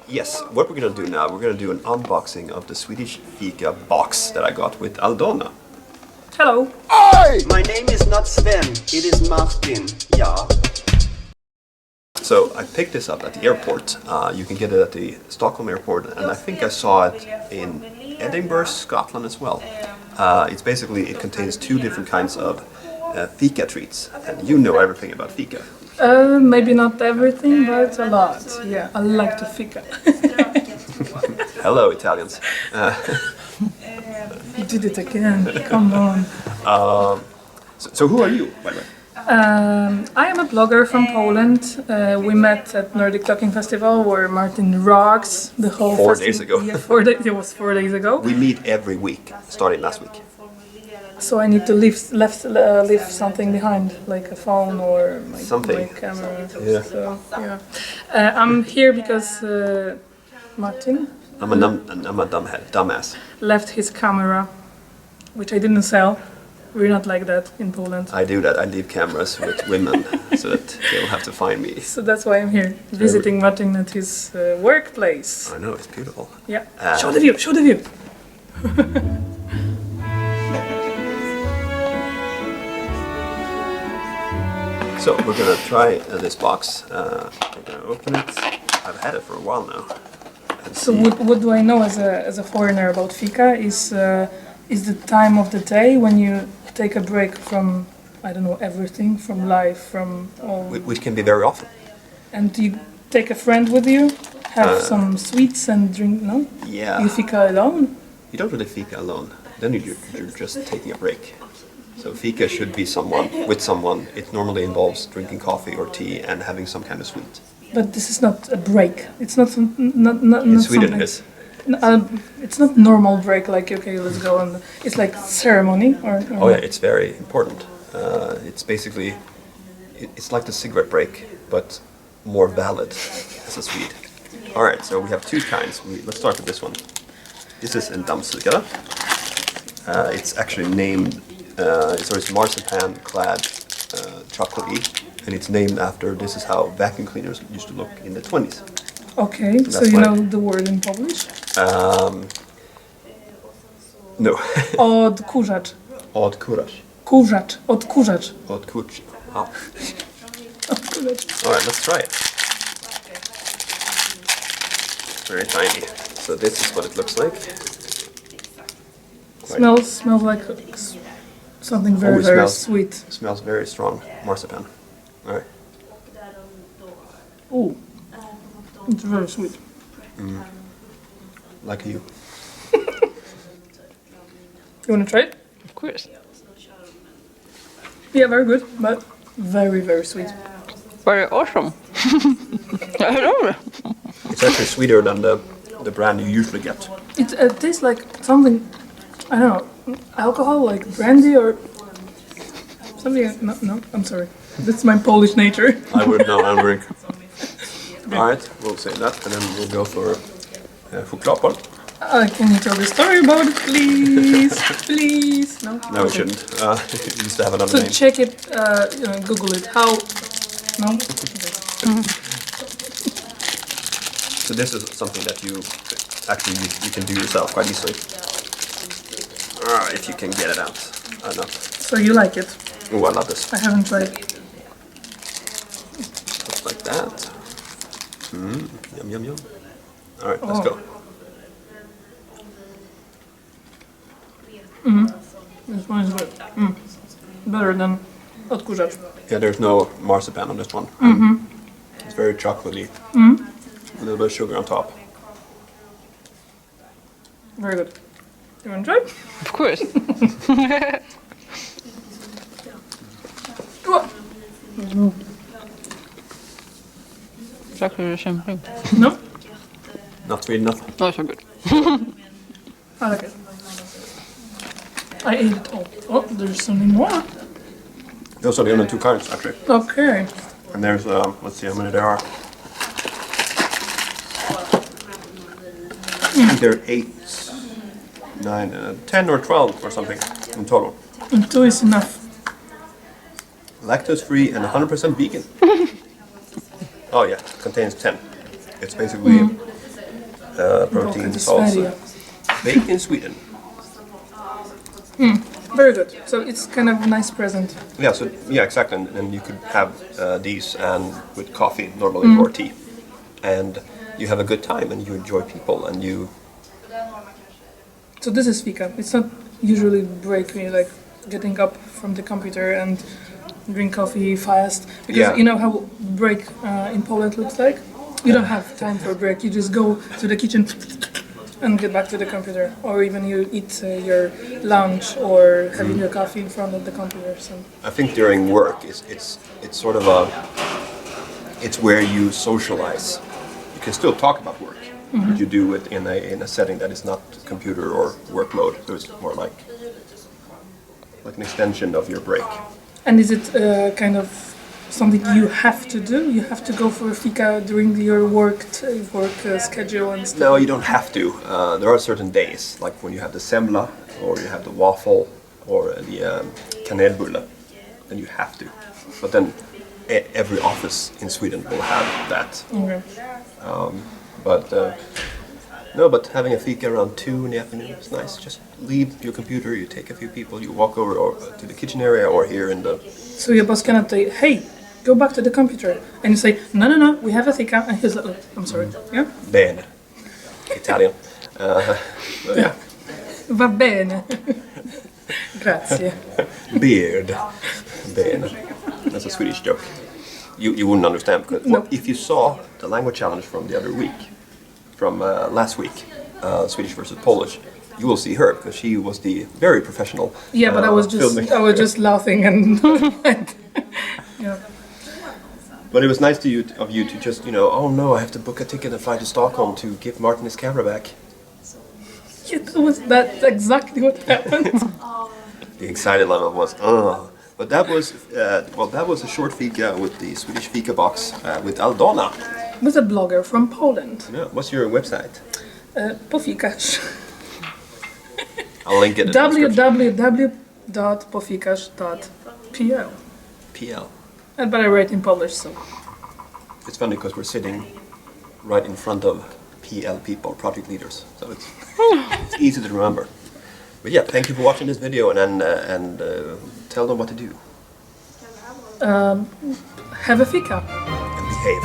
Yes, what we're gonna do now, we're gonna do an unboxing of the Swedish Fika box that I got with Aldona. Hello. My name is not Sven, it is Martin. Yeah. So I picked this up at the airport. You can get it at the Stockholm airport, and I think I saw it in Edinburgh, Scotland as well. It's basically, it contains two different kinds of Fika treats, and you know everything about Fika. Maybe not everything, but a lot. Yeah, I like to Fika. Hello, Italians. You did it again. Come on. So who are you, by the way? I am a blogger from Poland. We met at Nordic Talking Festival where Martin rocks the whole 4 days ago. Yeah, 4 days. It was 4 days ago. We meet every week, starting last week. So I need to leave something behind, like a phone or my camera. Yeah. So yeah, I'm here because Martin I'm a dumbass. left his camera, which I didn't sell. We're not like that in Poland. I do that. I leave cameras with women so that they don't have to find me. So that's why I'm here, visiting Martin at his workplace. I know, it's beautiful. Yeah. Show the view. Show the view. So we're gonna try this box. We're gonna open it. I've had it for a while now. So what do I know as a foreigner about Fika is the time of the day when you take a break from, I don't know, everything, from life, from all. Which can be very often. And you take a friend with you, have some sweets and drink, no? Yeah. You Fika alone? You don't really Fika alone. Then you're just taking a break. So Fika should be with someone. It normally involves drinking coffee or tea and having some kind of sweet. But this is not a break. It's not In Sweden it is. It's not normal break like, okay, let's go, and it's like ceremony or Oh yeah, it's very important. It's basically, it's like the cigarette break, but more valid as a Swede. Alright, so we have two kinds. Let's start with this one. This is en dammsugare. It's actually named, so it's marzipan-clad chocolate, and it's named after, this is how vacuum cleaners used to look in the 20s. Okay, so you know the word in Polish? No. Odkurzacz. Odkurzacz. Kurzacz. Odkurzacz. Odkurzacz. Oh. Odkurzacz. Alright, let's try it. Very tiny. So this is what it looks like. Smells like something very, very sweet. Smells very strong. Marzipan. Alright. Oh, it's very sweet. Like you. You want to try it? Of course. Yeah, very good, but very, very sweet. Very awesome. I love it. It's actually sweeter than the brand you usually get. It tastes like something, I don't know, alcohol, like brandy or something. No, I'm sorry. That's my Polish nature. I would know, I'll drink. Alright, we'll say that, and then we'll go for chokladboll. Can you tell the story about it, please? Please? No? No, we Okay. shouldn't. It used to have another So name. check it, Google it. How? No? So this is something that you actually you can do yourself quite easily. If you can get it out. I don't know. So you like it? Oh, I love this. I haven't tried. Just like that. Yum, yum, yum. Alright, let's go. This one is good. Better than odkurzacz. Yeah, there's no marzipan on this one. It's very chocolatey. A little bit of sugar on top. Very good. You want to try? Of course. Chocolate is something. No? Not sweet enough. No, so good. I like it. I ate it all. Oh, there's something more. Those are the only two kinds, actually. Okay. And there's, let's see how many there are. I think there are 8, 9, 10 or 12 or something in total. And 2 is enough. Lactose free and 100% vegan. Oh yeah, contains 10. It's basically protein to salsa. Sverige. Baked in Sweden. Very good. So it's kind of a nice present. Yeah, exactly. And you could have these and with coffee normally or tea, and you have a good time and you enjoy people and you. So this is fika. It's not usually break me like getting up from the computer and drink coffee fast because you know how break in Poland looks like. You don't have time for a break. You just go to the kitchen and get back to the computer, or even you eat your lunch or having your coffee in front of the computer. So I think during work it's sort of it's where you socialize. You can still talk about work, but you do it in a setting that is not computer or work mode. So it's more like an extension of your break. And is it kind of something you have to do? You have to go for a fika during your work schedule and stuff? No, you don't have to. There are certain days, like when you have the semla, or you have the waffle, or the kanelbulle, then you have to. But then every office in Sweden will have that. Okay. But having a fika around 2 in the afternoon is nice. Just leave your computer, you take a few people, you walk over to the kitchen area or here in the... So your boss cannot say, hey, go back to the computer. And you say, no, we have a fika. And he's like, oh, I'm sorry. Yeah? Bene. Italian. Yeah. Va bene. Grazie. Beard. Bene. That's a Swedish joke. You wouldn't understand because if you saw the language challenge from the other week, from last week, Swedish versus Polish, you will see her because she was the very professional. Yeah, but I was just laughing and yeah. But it was nice of you to just oh no, I have to book a ticket and fly to Stockholm to give Martin his camera back. Yeah, that's exactly what happened. The excited level was but that was a short fika with the Swedish Fika box with Aldona. Was a blogger from Poland. Yeah, what's your website? Pofikasz. I'll link it in the description. www.pofikasz.pl. PL. But I write in Polish, so. It's funny because we're sitting right in front of PL people, project leaders, so it's easy to remember. But yeah, thank you for watching this video and tell them what to do. Have a fika. And behave.